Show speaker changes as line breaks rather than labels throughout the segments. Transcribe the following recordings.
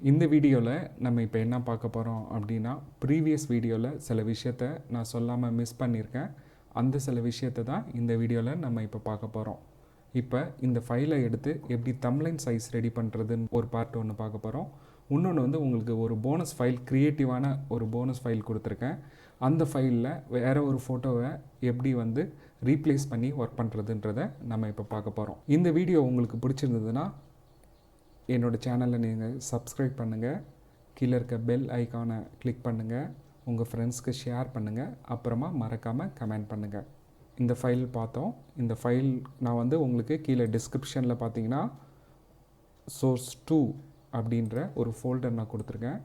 இந்த வீடியோவில் நம்ம இப்போ என்ன பார்க்க போகிறோம் அப்படின்னா, ப்ரீவியஸ் வீடியோவில் சில விஷயத்த நான் சொல்லாமல் மிஸ் பண்ணியிருக்கேன். அந்த சில விஷயத்தை தான் இந்த வீடியோவில் நம்ம இப்போ பார்க்க போகிறோம். இப்போ இந்த ஃபைலை எடுத்து எப்படி தம்ப்லைன் சைஸ் ரெடி பண்ணுறதுன்னு ஒரு பார்ட் ஒன்று பார்க்க போகிறோம். இன்னொன்று வந்து உங்களுக்கு ஒரு போனஸ் ஃபைல், க்ரியேட்டிவான ஒரு போனஸ் ஃபைல் கொடுத்துருக்கேன். அந்த ஃபைலில் வேறு ஒரு ஃபோட்டோவை எப்படி வந்து ரீப்ளேஸ் பண்ணி ஒர்க் பண்ணுறதுன்றதை நம்ம இப்போ பார்க்க போகிறோம். இந்த வீடியோ உங்களுக்கு பிடிச்சிருந்ததுன்னா என்னோடய சேனலை நீங்கள் சப்ஸ்கிரைப் பண்ணுங்கள், கீழே இருக்க பெல் ஐக்கானை கிளிக் பண்ணுங்கள், உங்கள் ஃப்ரெண்ட்ஸ்க்கு ஷேர் பண்ணுங்கள், அப்புறமா மறக்காமல் கமெண்ட் பண்ணுங்கள். இந்த ஃபைல் பார்த்தோம். இந்த ஃபைல் நான் வந்து உங்களுக்கு கீழே டிஸ்கிரிப்ஷனில் பார்த்தீங்கன்னா source 2 அப்படின்ற ஒரு ஃபோல்டர் நான் கொடுத்துருக்கேன்.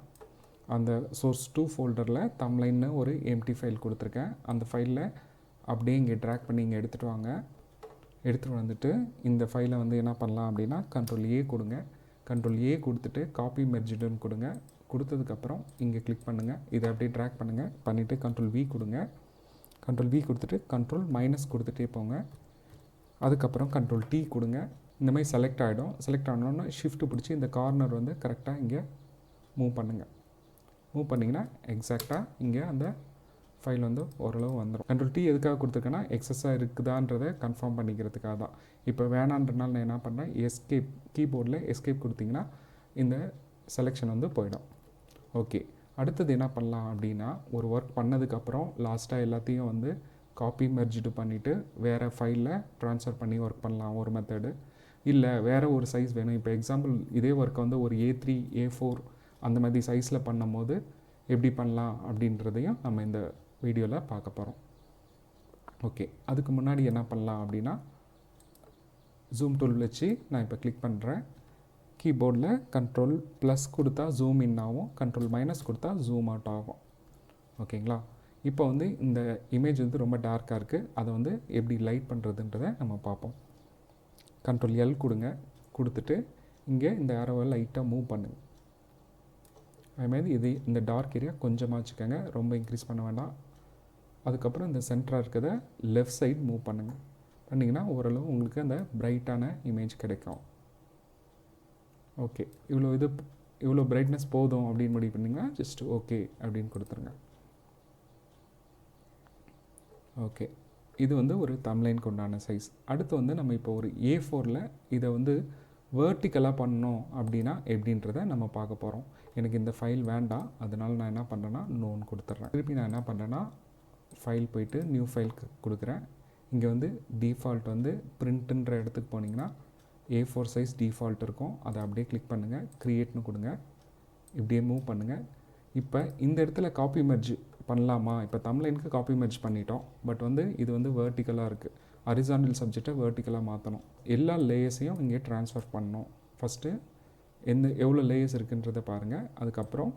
அந்த source 2 ஃபோல்டரில் தம்ப்லைன்னு ஒரு எம்டி ஃபைல் கொடுத்துருக்கேன். அந்த ஃபைலில் அப்படியே இங்கே ட்ராக் பண்ணி இங்கே எடுத்துகிட்டு வாங்க. எடுத்துகிட்டு வந்துட்டு இந்த ஃபைலை வந்து என்ன பண்ணலாம் அப்படின்னா Ctrl+A கொடுங்க. Ctrl+A கொடுத்துட்டு காப்பி மெர்ஜ்டுன்னு கொடுங்க. கொடுத்ததுக்கப்புறம் இங்கே கிளிக் பண்ணுங்கள். இதை அப்படியே ட்ராக் பண்ணுங்கள். பண்ணிவிட்டு Ctrl+V கொடுங்க. Ctrl+V கொடுத்துட்டு Ctrl- கொடுத்துட்டே போங்க. அதுக்கப்புறம் Ctrl+T கொடுங்க. இந்த மாதிரி செலக்ட் ஆகிடும். செலக்ட் ஆனோன்னா ஷிஃப்ட் பிடிச்சி இந்த கார்னர் வந்து கரெக்டாக இங்கே மூவ் பண்ணுங்கள். மூவ் பண்ணிங்கன்னா எக்ஸாக்டாக இங்கே அந்த ஃபைல் வந்து ஓரளவு வந்துடும். Ctrl+T எதுக்காக கொடுத்துருக்கேன்னா எக்ஸஸாக இருக்குதான்றதை கன்ஃபார்ம் பண்ணிக்கிறதுக்காக தான். இப்போ வேணான்றனால நான் என்ன பண்ணுறேன், எஸ்கேப் கீபோர்டில் எஸ்கேப் கொடுத்தீங்கன்னா இந்த செலெக்ஷன் வந்து போயிடும். ஓகே, அடுத்தது என்ன பண்ணலாம் அப்படின்னா, ஒரு ஒர்க் பண்ணதுக்கப்புறம் லாஸ்ட்டாக எல்லாத்தையும் வந்து காப்பி மெர்ஜ்டு பண்ணிவிட்டு வேறு ஃபைலில் ட்ரான்ஸ்ஃபர் பண்ணி ஒர்க் பண்ணலாம் ஒரு மெத்தடு. இல்லை வேறு ஒரு சைஸ் வேணும். இப்போ எக்ஸாம்பிள் இதே ஒர்க்கை வந்து ஒரு A3 A4 அந்த மாதிரி சைஸில் பண்ணும் போது எப்படி பண்ணலாம் அப்படின்றதையும் நம்ம இந்த வீடியோவில் பார்க்க போகிறோம். ஓகே, அதுக்கு முன்னாடி என்ன பண்ணலாம் அப்படின்னா, ஜூம் டூல் வச்சு நான் இப்போ கிளிக் பண்ணுறேன். கீபோர்டில் Ctrl+ கொடுத்தா ஜூம் இன் ஆகும், Ctrl- கொடுத்தா ஜூம் அவுட் ஆகும். ஓகேங்களா? இப்போ வந்து இந்த இமேஜ் வந்து ரொம்ப டார்க்காக இருக்குது. அதை வந்து எப்படி லைட் பண்ணுறதுன்றதை நம்ம பார்ப்போம். Ctrl+L கொடுங்க. கொடுத்துட்டு இங்கே இந்த ஏரோவை லைட்டாக மூவ் பண்ணுங்கள். அதுமாதிரி இது இந்த டார்க் ஏரியா கொஞ்சமாக வச்சுக்கோங்க, ரொம்ப இன்க்ரீஸ் பண்ண வேண்டாம். அதுக்கப்புறம் இந்த சென்டராக இருக்கிறத லெஃப்ட் சைடு மூவ் பண்ணுங்கள். பண்ணிங்கன்னா ஓரளவு உங்களுக்கு அந்த பிரைட்டான இமேஜ் கிடைக்கும். ஓகே, இவ்வளோ பிரைட்னஸ் போதும் அப்படின்னு முடிவு பண்ணிங்கன்னா ஜஸ்ட் ஓகே அப்படின்னு கொடுத்துருங்க. ஓகே, இது வந்து ஒரு தம்ப்லைனுக்கு உண்டான சைஸ். அடுத்து வந்து நம்ம இப்போ ஒரு A4ல் இதை வந்து வேர்ட்டிக்கலாக பண்ணணும் அப்படின்னா எப்படின்றத நம்ம பார்க்க போகிறோம். எனக்கு இந்த ஃபைல் வேண்டாம், அதனால் நான் என்ன பண்ணுறேன்னா நோன்னு கொடுத்துட்றேன். திருப்பி நான் என்ன பண்ணுறேன்னா ஃபைல் போயிட்டு நியூ ஃபைலுக்கு கொடுக்குறேன். இங்கே வந்து டிஃபால்ட் வந்து பிரிண்ட்டுன்ற இடத்துக்கு போனீங்கன்னா A4 சைஸ் டிஃபால்ட் இருக்கும். அதை அப்படியே கிளிக் பண்ணுங்கள், க்ரியேட்னு கொடுங்க. இப்படியே மூவ் பண்ணுங்கள். இப்போ இந்த இடத்துல காப்பி மெர்ஜ் பண்ணலாமா? இப்போ தம்ப்லைனுக்கு காப்பி மெர்ஜ் பண்ணிட்டோம். பட் வந்து இது வந்து வேர்ட்டிக்கலாக இருக்குது. ஹரிசாண்டல் சப்ஜெக்டை வேர்ட்டிக்கலாக மாற்றணும். எல்லா லேயர்ஸையும் இங்கே ட்ரான்ஸ்ஃபர் பண்ணணும். ஃபஸ்ட்டு எவ்வளோ லேயர்ஸ் இருக்குன்றதை பாருங்கள். அதுக்கப்புறம்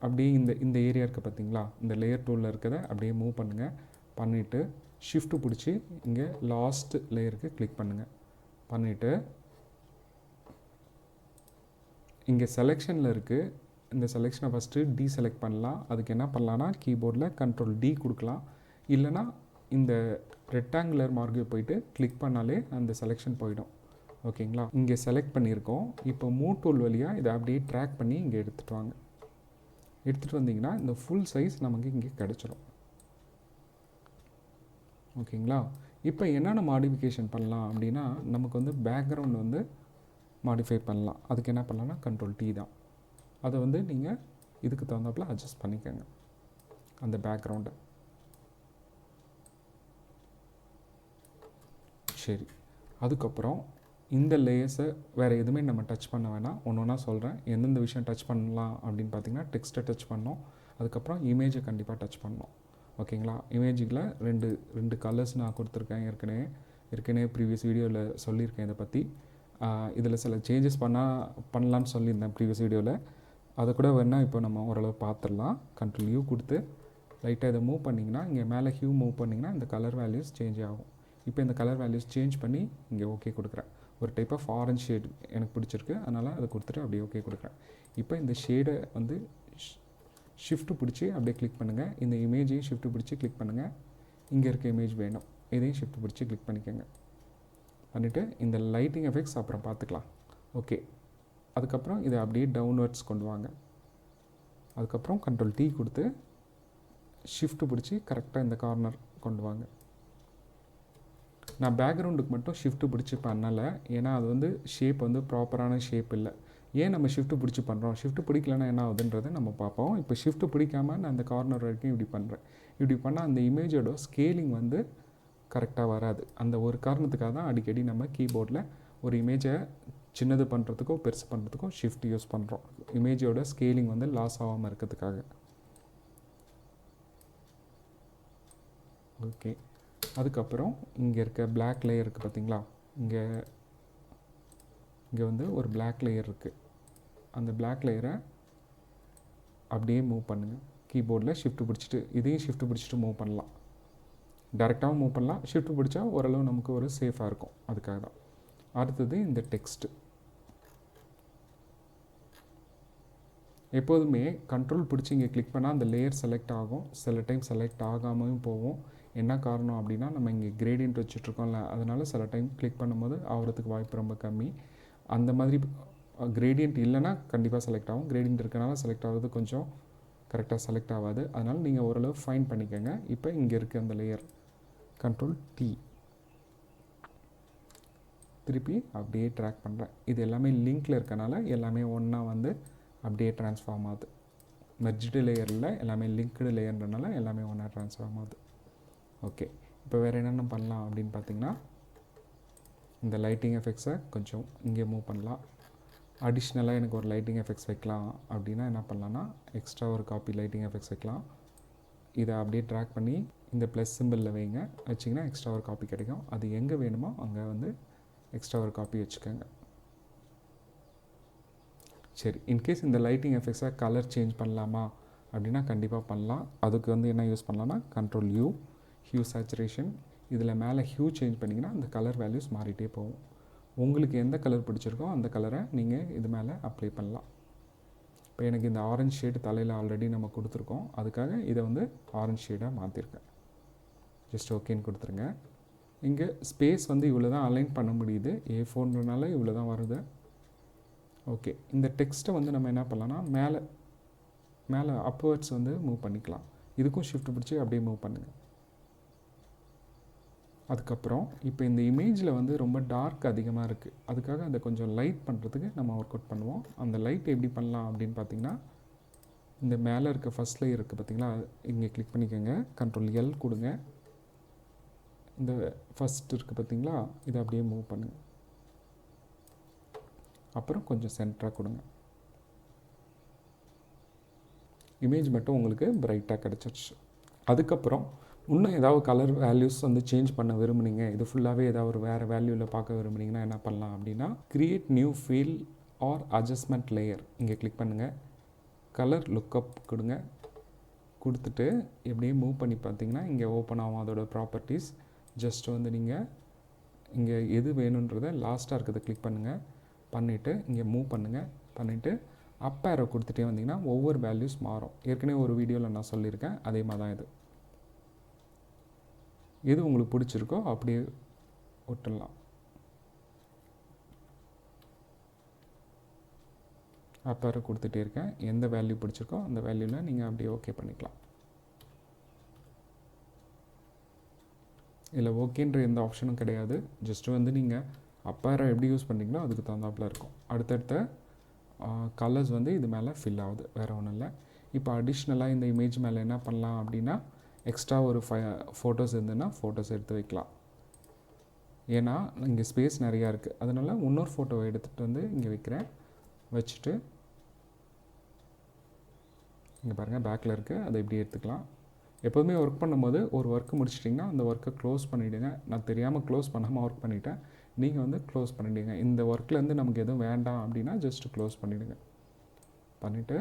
அப்படியே இந்த ஏரியா இருக்குது பார்த்தீங்களா, இந்த லேயர் டூலில் இருக்கிறத அப்படியே மூவ் பண்ணுங்கள். பண்ணிவிட்டு ஷிஃப்ட் பிடிச்சி இங்கே லாஸ்ட் லேயருக்கு கிளிக் பண்ணுங்கள். பண்ணிவிட்டு இங்கே செலெக்ஷனில் இருக்குது. இந்த செலெக்ஷனை ஃபஸ்ட்டு டீசெலக்ட் பண்ணலாம். அதுக்கு என்ன பண்ணலான்னா கீபோர்டில் Ctrl+D கொடுக்கலாம். இல்லைனா இந்த ரெக்டாங்குலர் மார்க்கை போயிட்டு கிளிக் பண்ணாலே அந்த செலெக்ஷன் போயிடும். ஓகேங்களா? இங்கே செலக்ட் பண்ணியிருக்கோம். இப்போ மூவ் டூல் வழியாக இதை அப்படியே ட்ராக் பண்ணி இங்கே எடுத்துகிட்டு வாங்க. எடுத்துகிட்டு வந்தீங்கன்னா இந்த ஃபுல் சைஸ் நமக்கு இங்கே கிடச்சிரும். ஓகேங்களா? இப்போ என்னென்ன மாடிஃபிகேஷன் பண்ணலாம் அப்படின்னா, நமக்கு வந்து பேக்ரவுண்ட் வந்து மாடிஃபை பண்ணலாம். அதுக்கு என்ன பண்ணலாம்னா Ctrl+T தான். அதை வந்து நீங்கள் இதுக்கு தகுந்தாப்பில் அட்ஜஸ்ட் பண்ணிக்கோங்க அந்த பேக்ரவுண்டை. சரி, அதுக்கப்புறம் இந்த லேயர்ஸை வேறு எதுவுமே நம்ம டச் பண்ண வேணாம். ஒன்று ஒன்றா சொல்கிறேன். எந்தெந்த விஷயம் டச் பண்ணலாம் அப்படின்னு பார்த்தீங்கன்னா, டெக்ஸ்ட்டை டச் பண்ணோம். அதுக்கப்புறம் இமேஜை கண்டிப்பாக டச் பண்ணோம். ஓகேங்களா? இமேஜில் ரெண்டு கலர்ஸ் நான் கொடுத்துருக்கேன். ஏற்கனவே ப்ரீவியஸ் வீடியோவில் சொல்லியிருக்கேன் இதை பற்றி. இதில் சில சேஞ்சஸ் பண்ணலான்னு சொல்லியிருந்தேன் ப்ரீவியஸ் வீடியோவில். அதை கூட வேணால் இப்போ நம்ம ஓரளவு பார்த்துடலாம். Ctrl+U கொடுத்து லைட்டாக இதை மூவ் பண்ணிங்கன்னா, இங்கே மேலே ஹியூ மூவ் பண்ணிங்கன்னா இந்த கலர் வேல்யூஸ் சேஞ்ச் ஆகும். இப்போ இந்த கலர் வேல்யூஸ் சேஞ்ச் பண்ணி இங்கே ஓகே கொடுக்குறேன். ஒரு டைப் ஆஃப் ஆரஞ்ச் ஷேடு எனக்கு பிடிச்சிருக்கு, அதனால் அதை கொடுத்துட்டு அப்படியே ஓகே கொடுக்குறேன். இப்போ இந்த ஷேடை வந்து ஷிஃப்ட் பிடிச்சி அப்படியே கிளிக் பண்ணுங்கள். இந்த இமேஜையும் ஷிஃப்ட் பிடிச்சி கிளிக் பண்ணுங்கள். இங்கே இருக்க இமேஜ் வேணும், இதையும் ஷிஃப்ட் பிடிச்சி கிளிக் பண்ணிக்கோங்க. பண்ணிவிட்டு இந்த லைட்டிங் எஃபெக்ட்ஸ் அப்புறம் பார்த்துக்கலாம். ஓகே, அதுக்கப்புறம் இதை அப்படியே டவுன்வர்ட்ஸ் கொண்டு வாங்க. அதுக்கப்புறம் கண்ட்ரோல் T கொடுத்து ஷிஃப்ட் பிடிச்சி கரெக்டாக இந்த கார்னர் கொண்டு வாங்க. நான் பேக்ரவுண்டுக்கு மட்டும் ஷிஃப்ட் பிடிச்சி பண்ணலை, ஏன்னா அது வந்து ஷேப் வந்து ப்ராப்பரான ஷேப் இல்லை. ஏன் நம்ம ஷிஃப்ட் பிடிச்சி பண்ணுறோம், ஷிஃப்ட் பிடிக்கலன்னா என்ன ஆகுதுன்றதை நம்ம பார்ப்போம். இப்போ ஷிஃப்ட் பிடிக்காமல் நான் அந்த கார்னர் வரைக்கும் இப்படி பண்ணுறேன். இப்படி பண்ணால் அந்த இமேஜோட ஸ்கேலிங் வந்து கரெக்டாக வராது. அந்த ஒரு காரணத்துக்காக தான் அடிக்கடி நம்ம கீபோர்டில் ஒரு இமேஜை சின்னது பண்ணுறதுக்கோ பெருசு பண்ணுறதுக்கோ ஷிஃப்ட் யூஸ் பண்ணுறோம். இமேஜோட ஸ்கேலிங் வந்து லாஸ் ஆகாமல் இருக்கிறதுக்காக. ஓகே, அதுக்கப்புறம் இங்கே இருக்க பிளாக் லேயர் இருக்குது பார்த்தீங்களா, இங்கே வந்து ஒரு பிளாக் லேயர் இருக்குது. அந்த பிளாக் லேயரை அப்படியே மூவ் பண்ணுங்கள். கீபோர்டில் ஷிஃப்ட் பிடிச்சிட்டு இதையும் ஷிஃப்ட் பிடிச்சிட்டு மூவ் பண்ணலாம். டேரெக்டாகவும் மூவ் பண்ணலாம், ஷிஃப்ட் பிடிச்சா ஓரளவு நமக்கு ஒரு சேஃபாக இருக்கும். அதுக்காக தான். அடுத்தது இந்த டெக்ஸ்ட்டு. எப்போதுமே கண்ட்ரோல் பிடிச்சி இங்கே கிளிக் பண்ணால் அந்த லேயர் செலக்ட் ஆகும், சில டைம் செலக்ட் ஆகாமையும் போகும். என்ன காரணம் அப்படின்னா நம்ம இங்கே கிரேடியன்ட் வச்சுட்ருக்கோம்ல, அதனால் சில டைம் கிளிக் பண்ணும்போது ஆகிறதுக்கு வாய்ப்பு ரொம்ப கம்மி. அந்த மாதிரி கிரேடியன்ட் இல்லைன்னா கண்டிப்பாக செலக்ட் ஆகும், கிரேடியன்ட் இருக்கனால செலக்ட் ஆகிறது கொஞ்சம் கரெக்டாக செலக்ட் ஆகாது. அதனால் நீங்கள் ஓரளவு ஃபைன் பண்ணிக்கோங்க. இப்போ இங்கே இருக்குது அந்த லேயர், கண்ட்ரோல் T திருப்பி அப்படியே ட்ராக் பண்ணுறேன். இது எல்லாமே லிங்க்கில் இருக்கனால எல்லாமே ஒன்றா வந்து அப்படியே ட்ரான்ஸ்ஃபார்ம் ஆகுது. மெர்ஜ்டு லேயரில் எல்லாமே லிங்க்டு லேயர்ன்றனால எல்லாமே ஒன்றா ட்ரான்ஸ்ஃபார்ம் ஆகுது. ஓகே, இப்போ வேறு என்னென்ன பண்ணலாம் அப்படின்னு பார்த்தீங்கன்னா, இந்த லைட்டிங் எஃபெக்ட்ஸை கொஞ்சம் இங்கே மூவ் பண்ணலாம். அடிஷ்னலாக எனக்கு ஒரு லைட்டிங் எஃபெக்ட்ஸ் வைக்கலாம் அப்படின்னா என்ன பண்ணலான்னா, எக்ஸ்ட்ரா ஒரு காப்பி லைட்டிங் எஃபெக்ட்ஸ் வைக்கலாம். இதை அப்படியே ட்ராக் பண்ணி இந்த ப்ளஸ் சிம்பிளில் வைங்க, வச்சிங்கன்னா எக்ஸ்ட்ரா ஒரு காப்பி கிடைக்கும். அது எங்கே வேணுமோ அங்கே வந்து எக்ஸ்ட்ரா ஒரு காப்பி வச்சுக்கோங்க. சரி, இன்கேஸ் இந்த லைட்டிங் எஃபெக்ட்ஸை கலர் சேஞ்ச் பண்ணலாமா அப்படின்னா கண்டிப்பாக பண்ணலாம். அதுக்கு வந்து என்ன யூஸ் பண்ணலான்னா, கண்ட்ரோல் U, ஹியூ சேச்சுரேஷன். இதில் மேலே ஹியூ சேஞ்ச் பண்ணிங்கன்னா அந்த கலர் வேல்யூஸ் மாறிட்டே போகும். உங்களுக்கு எந்த கலர் பிடிச்சிருக்கோ அந்த கலரை நீங்கள் இது மேலே அப்ளை பண்ணலாம். இப்போ எனக்கு இந்த ஆரஞ்சு ஷேடு தலையில் ஆல்ரெடி நம்ம கொடுத்துருக்கோம், அதுக்காக இதை வந்து ஆரஞ்சு ஷேடாக மாற்றிருக்கேன். ஜஸ்ட் ஓகேன்னு கொடுத்துருங்க. இங்கே ஸ்பேஸ் வந்து இவ்வளோ தான் அலைன் பண்ண முடியுது, A4ன்றனால இவ்வளோ தான் வருது. ஓகே, இந்த டெக்ஸ்ட்டை வந்து நம்ம என்ன பண்ணலாம்னா மேலே அப்வர்ட்ஸ் வந்து மூவ் பண்ணிக்கலாம். இதுக்கும் ஷிஃப்ட் பிடிச்சி அப்படியே மூவ் பண்ணுங்கள். அதுக்கப்புறம் இப்போ இந்த இமேஜில் வந்து ரொம்ப டார்க் அதிகமாக இருக்குது, அதுக்காக அதை கொஞ்சம் லைட் பண்ணுறதுக்கு நம்ம ஒர்க் அவுட் பண்ணுவோம். அந்த லைட் எப்படி பண்ணலாம் அப்படின்னு பார்த்தீங்கன்னா, இந்த மேலே இருக்க ஃபஸ்ட் லேயர் இருக்குது பார்த்தீங்களா, இங்கே கிளிக் பண்ணிக்கோங்க, கண்ட்ரோல் L கொடுங்க. இந்த ஃபஸ்ட் இருக்குது பார்த்தீங்களா, இதை அப்படியே மூவ் பண்ணுங்கள். அப்புறம் கொஞ்சம் சென்டராக கொடுங்க. இமேஜ் மட்டும் உங்களுக்கு பிரைட்டாக கிடச்சிருச்சு. அதுக்கப்புறம் இன்னும் ஏதாவது கலர் வேல்யூஸ் வந்து சேஞ்ச் பண்ண விரும்புனீங்க, இது ஃபுல்லாகவே ஏதாவது ஒரு வேறு வேல்யூவில் பார்க்க விரும்புனீங்கன்னா என்ன பண்ணலாம் அப்படின்னா, create new fill or adjustment layer இங்கே கிளிக் பண்ணுங்கள். கலர் லுக்கப் கொடுங்க. கொடுத்துட்டு எப்படியே மூவ் பண்ணி பார்த்தீங்கன்னா இங்கே ஓப்பன் ஆகும் அதோட ப்ராப்பர்ட்டிஸ். ஜஸ்ட் வந்து நீங்கள் இங்கே எது வேணுன்றதை லாஸ்ட்டாக இருக்கிறத கிளிக் பண்ணுங்கள். பண்ணிவிட்டு இங்கே மூவ் பண்ணுங்கள். பண்ணிவிட்டு அப் ஏரோ கொடுத்துட்டே வந்தீங்கன்னா ஒவ்வொரு வேல்யூஸ் மாறும். ஏற்கனவே ஒரு வீடியோவில் நான் சொல்லியிருக்கேன், அதே மாதிரி தான் இது. எது உங்களுக்கு பிடிச்சிருக்கோ அப்படியே விட்டுடலாம். அப் ஏரோ கொடுத்துட்டே இருக்கேன். எந்த வேல்யூ பிடிச்சிருக்கோ அந்த வேல்யூவில் நீங்கள் அப்படியே ஓகே பண்ணிக்கலாம். இல்லை ஓகேன்ற எந்த ஆப்ஷனும் கிடையாது. ஜஸ்ட்டு வந்து நீங்கள் அப் ஏரோ எப்படி யூஸ் பண்ணுறீங்களோ அதுக்கு தகுந்தாப்பில் இருக்கும். அடுத்தடுத்த கலர்ஸ் வந்து இது மேலே ஃபில் ஆகுது, வேறு ஒன்றும் இல்லை. இப்போ அடிஷ்னலாக இந்த இமேஜ் மேலே என்ன பண்ணலாம் அப்படின்னா, எக்ஸ்ட்ரா ஒரு ஃபோட்டோஸ் இருந்ததுன்னா ஃபோட்டோஸ் எடுத்து வைக்கலாம். ஏன்னா இங்கே ஸ்பேஸ் நிறையா இருக்குது, அதனால் இன்னொரு ஃபோட்டோவை எடுத்துகிட்டு வந்து இங்கே வைக்கிறேன். வச்சுட்டு இங்கே பாருங்கள் பேக்கில் இருக்குது, அதை இப்படி எடுத்துக்கலாம். எப்போதுமே ஒர்க் பண்ணும்போது ஒரு ஒர்க்கு முடிச்சிட்டிங்கன்னா அந்த ஒர்க்கை க்ளோஸ் பண்ணிவிடுங்க. நான் தெரியாமல் க்ளோஸ் பண்ணாமல் ஒர்க் பண்ணிவிட்டேன், நீங்கள் வந்து க்ளோஸ் பண்ணிவிடுங்க. இந்த ஒர்க்லேருந்து நமக்கு எதுவும் வேண்டாம் அப்படின்னா ஜஸ்ட்டு க்ளோஸ் பண்ணிவிடுங்க. பண்ணிவிட்டு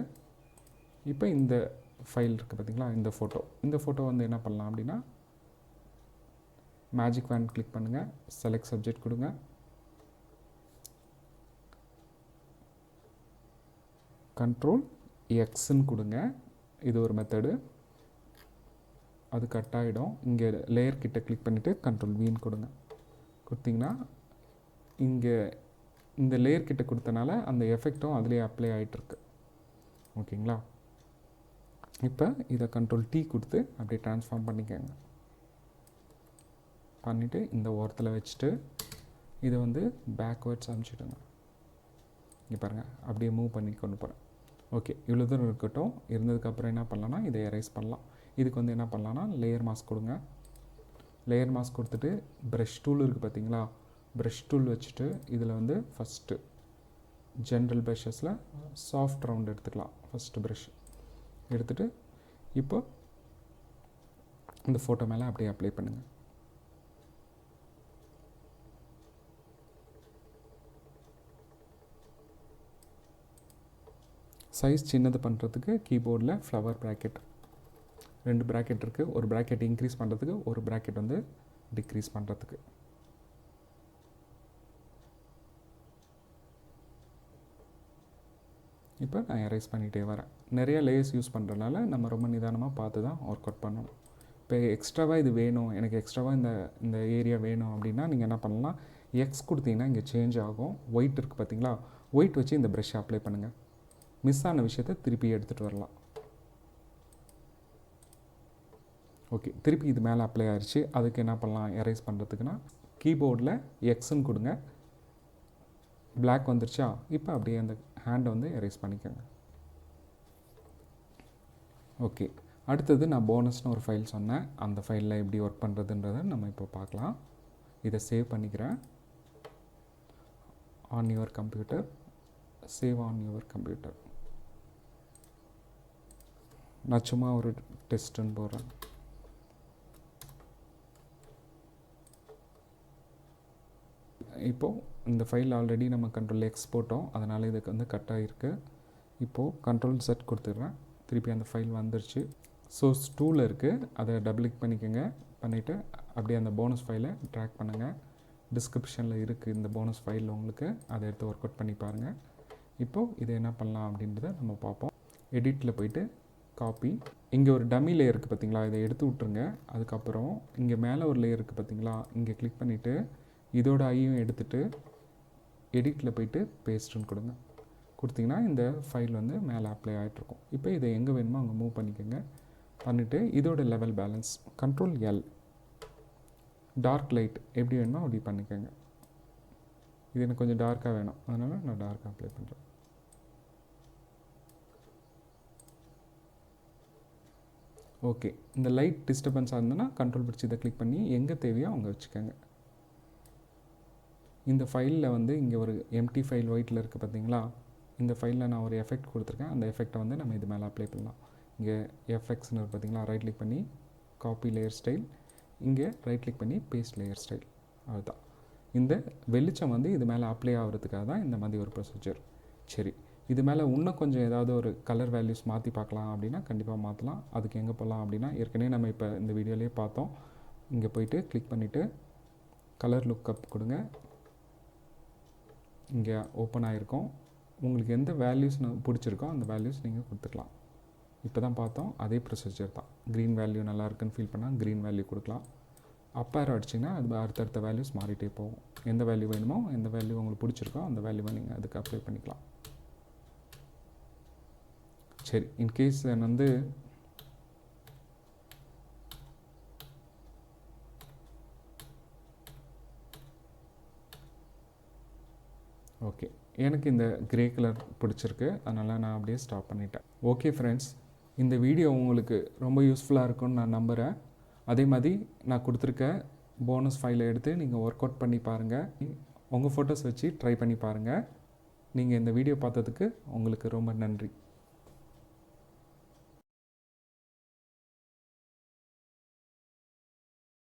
இப்போ இந்த ஃபைல் இருக்குது பார்த்திங்களா, இந்த ஃபோட்டோ வந்து என்ன பண்ணலாம் அப்படின்னா, மேஜிக் வேன் கிளிக் பண்ணுங்கள், செலக்ட் சப்ஜெக்ட் கொடுங்க. கண்ட்ரோல் எக்ஸ்ன்னு கொடுங்க. இது ஒரு மெத்தடு, அது கட் ஆகிடும். இங்கே லேயர் கிட்ட கிளிக் பண்ணிவிட்டு கண்ட்ரோல் வீன்னு கொடுங்க. கொடுத்திங்கன்னா இங்கே இந்த லேயர் கிட்ட கொடுத்தனால அந்த எஃபெக்ட்டும் அதிலே அப்ளை ஆகிட்டுருக்கு. ஓகேங்களா? இப்போ இதை Ctrl T கொடுத்து அப்படியே ட்ரான்ஸ்ஃபார்ம் பண்ணிக்கோங்க. பண்ணிவிட்டு இந்த ஓரத்தில் வச்சுட்டு இதை வந்து பேக்வேர்ட்ஸ் அனுப்பிச்சிடுங்க. இங்கே பாருங்கள், அப்படியே மூவ் பண்ணி கொண்டு போகிறேன். ஓகே, இவ்வளோ தூரம் இருக்கட்டும். இருந்ததுக்கப்புறம் என்ன பண்ணலான்னா இதை எரேஸ் பண்ணலாம். இதுக்கு வந்து என்ன பண்ணலான்னா லேயர் மாஸ்க் கொடுங்க. லேயர் மாஸ்க் கொடுத்துட்டு ப்ரஷ் டூல் இருக்குது பார்த்தீங்களா, ப்ரஷ் டூல் வச்சுட்டு இதில் வந்து ஃபஸ்ட்டு ஜென்ரல் ப்ரஷஸில் சாஃப்ட் ரவுண்ட் எடுத்துக்கலாம். ஃபஸ்ட்டு ப்ரஷ் எடுத்துகிட்டு இப்போ இந்த ஃபோட்டோ மேலே அப்படியே அப்ளை பண்ணுங்கள். சைஸ் சின்னது பண்ணுறதுக்கு கீபோர்டில் ஃப்ளவர் ப்ராக்கெட் 2 ப்ராக்கெட் இருக்குது. ஒரு ப்ராக்கெட் இன்க்ரீஸ் பண்ணுறதுக்கு, ஒரு ப்ராக்கெட் வந்து டிக்ரீஸ் பண்ணுறதுக்கு. இப்போ நான் எரேஸ் பண்ணிகிட்டே வரேன். நிறைய லேயர்ஸ் யூஸ் பண்ணுறதுனால நம்ம ரொம்ப நிதானமாக பார்த்து தான் ஒர்க் அவுட் பண்ணணும். இப்போ எக்ஸ்ட்ராவாக இது வேணும், எனக்கு எக்ஸ்ட்ராவாக இந்த ஏரியா வேணும் அப்படின்னா நீங்கள் என்ன பண்ணலாம், எக்ஸ் கொடுத்தீங்கன்னா இங்கே சேஞ்ச் ஆகும். ஒயிட் இருக்குது பார்த்தீங்களா, ஒயிட் வச்சு இந்த ப்ரஷ்ஷை அப்ளை பண்ணுங்கள். மிஸ் ஆன விஷயத்தை திருப்பி எடுத்துகிட்டு வரலாம். ஓகே, திருப்பி இது மேலே அப்ளை ஆகிடுச்சு. அதுக்கு என்ன பண்ணலாம் எரேஸ் பண்ணுறதுக்குன்னா கீபோர்டில் எக்ஸ்ன்னு கொடுங்க. பிளாக் வந்துருச்சா, இப்போ அப்படியே அந்த ஹேண்டை வந்து எரேஸ் பண்ணிக்கோங்க. ஓகே, அடுத்தது நான் போனஸ்னு ஒரு ஃபைல் சொன்னேன். அந்த ஃபைலில் எப்படி ஒர்க் பண்ணுறதுன்றதை நம்ம இப்போ பார்க்கலாம். இதை சேவ் பண்ணிக்கிறேன். On your computer, save on your computer. நான் சும்மா ஒரு டெஸ்ட்டுன்னு போடுறேன். இப்போது இந்த ஃபைல் ஆல்ரெடி நம்ம Ctrl X போட்டோம், அதனால் இதுக்கு வந்து கட் ஆகிருக்கு. இப்போது Ctrl Z கொடுத்துட்றேன். திருப்பி அந்த ஃபைல் வந்துருச்சு. சோர்ஸ் டூவில் இருக்குது, அதை டபுள் கிளிக் பண்ணிக்கோங்க. பண்ணிவிட்டு அப்படியே அந்த போனஸ் ஃபைலை ட்ராக் பண்ணுங்கள். டிஸ்கிரிப்ஷனில் இருக்குது இந்த போனஸ் ஃபைல் உங்களுக்கு, அதை எடுத்து ஒர்க் அவுட் பண்ணி பாருங்கள். இப்போது இதை என்ன பண்ணலாம் அப்படின்றத நம்ம பார்ப்போம். எடிட்டில் போய்ட்டு காப்பி, இங்கே ஒரு டம்மி லேயர் இருக்குது பார்த்தீங்களா, இதை எடுத்து விட்ருங்க. அதுக்கப்புறம் இங்கே மேலே ஒரு லேயர் இருக்குது பார்த்தீங்களா, இங்கே கிளிக் பண்ணிவிட்டு இதோட ஐயும் எடுத்துகிட்டு எடிட்டில் போய்ட்டு பேஸ்ட்டுன்னு கொடுங்க. கொடுத்திங்கன்னா இந்த ஃபைல் வந்து மேலே அப்ளை ஆகிட்ருக்கும். இப்போ இதை எங்கே வேணுமோ அங்கே மூவ் பண்ணிக்கோங்க. பண்ணிவிட்டு இதோட level balance Ctrl L, dark light எப்படி வேணுமோ அப்படி பண்ணிக்கோங்க. இது எனக்கு கொஞ்சம் டார்க்காக வேணும், அதனால் நான் டார்க்காக அப்ளை பண்ணுறேன். ஓகே, இந்த லைட் டிஸ்டர்பன்ஸாக இருந்ததுன்னா கண்ட்ரோல் பிடிச்சி இதை கிளிக் பண்ணி எங்கே தேவையோ அங்கே வச்சுக்கோங்க. இந்த ஃபைலில் வந்து இங்கே ஒரு எம்டி ஃபைல் ஒயிட்டில் இருக்குது பார்த்தீங்களா, இந்த ஃபைலில் நான் ஒரு எஃபெக்ட் கொடுத்துருக்கேன். அந்த எஃபெக்டை வந்து நம்ம இது மேலே அப்ளை பண்ணலாம். இங்கே எஃப்எக்ஸ்னு பார்த்தீங்களா, ரைட் கிளிக் பண்ணி காப்பி லேயர் ஸ்டைல், இங்கே ரைட் கிளிக் பண்ணி பேஸ்ட் லேயர் ஸ்டைல். அதுதான் இந்த வெளிச்சம் வந்து இது மேலே அப்ளை ஆகிறதுக்காக தான் இந்த மாதிரி ஒரு ப்ரொசீஜர். சரி, இது மேலே இன்னும் கொஞ்சம் ஏதாவது ஒரு கலர் வேல்யூஸ் மாற்றி பார்க்கலாம் அப்படின்னா கண்டிப்பாக மாற்றலாம். அதுக்கு எங்கே போகலாம் அப்படின்னா ஏற்கனவே நம்ம இப்போ இந்த வீடியோலேயே பார்த்தோம். இங்கே போய்ட்டு கிளிக் பண்ணிவிட்டு கலர் லுக்கப் கொடுங்க. இங்கே ஓப்பன் ஆகிருக்கும். உங்களுக்கு எந்த வேல்யூஸ் பிடிச்சிருக்கோ அந்த வேல்யூஸ் நீங்கள் கொடுத்துக்கலாம். இப்போ தான் பார்த்தோம், அதே ப்ரொசீஜர் தான். க்ரீன் வேல்யூ நல்லா இருக்குன்னு ஃபீல் பண்ணால் க்ரீன் வேல்யூ கொடுக்கலாம். அப்பேர் அடிச்சிங்கன்னா அது அடுத்தடுத்த வேல்யூஸ் மாறிட்டே போகும். எந்த வேல்யூ வேணுமோ, எந்த வேல்யூ உங்களுக்கு பிடிச்சிருக்கோ அந்த வேல்யூவை நீங்கள் அதுக்கு அப்ளை பண்ணிக்கலாம். சரி, இன்கேஸ் வந்து ஓகே, எனக்கு இந்த கிரே கலர் பிடிச்சிருக்கு, அதனால் நான் அப்படியே ஸ்டாப் பண்ணிட்டேன். ஓகே ஃப்ரெண்ட்ஸ், இந்த வீடியோ உங்களுக்கு ரொம்ப யூஸ்ஃபுல்லாக இருக்கும்னு நான் நம்புகிறேன். அதே மாதிரி நான் கொடுத்துருக்க போனஸ் ஃபைலை எடுத்து நீங்கள் ஒர்க் அவுட் பண்ணி பாருங்கள். உங்கள் ஃபோட்டோஸ் வச்சு ட்ரை பண்ணி பாருங்கள். நீங்கள் இந்த வீடியோ பார்த்ததுக்கு உங்களுக்கு ரொம்ப நன்றி.